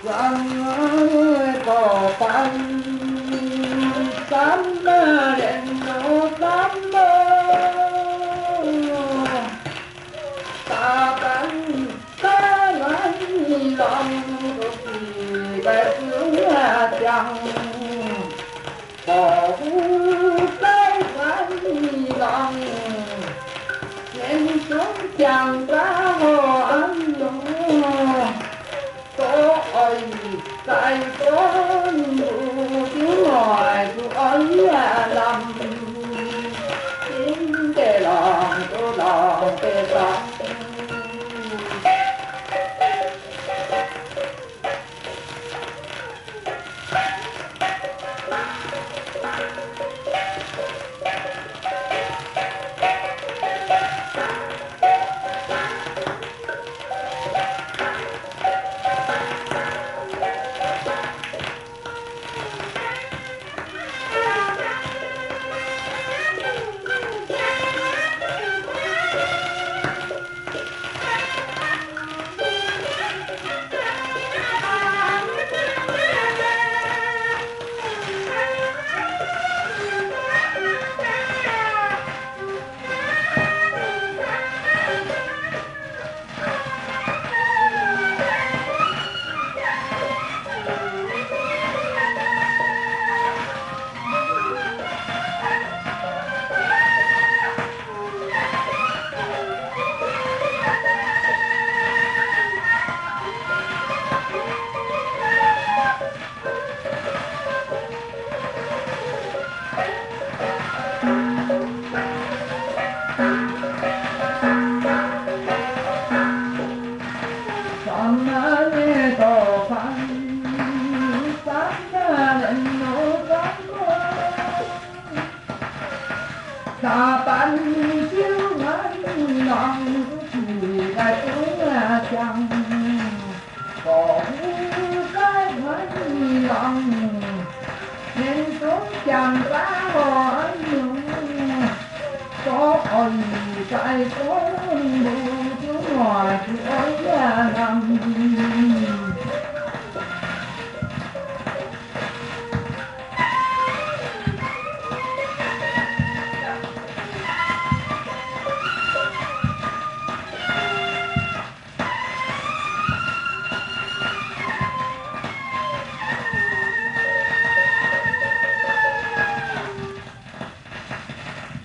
Răng cỏ pan sắm đèn nó sắm ta cánh ta ngắn lòng thì đẹp hướng chẳng bỏ cái ngắn lòng nên sống chẳng ra hồ ăn đúng có ơi tại có chú hỏi chú ấy là làm chính cái lòng tôi lòng cái lòng ta bắn chiếu ngắn lòng chỉ đại tướng là chẳng có cái ngắn lòng nên xuống chẳng ta bỏ nhung có ơi tại có bù chú ngoài chú ấy là nằm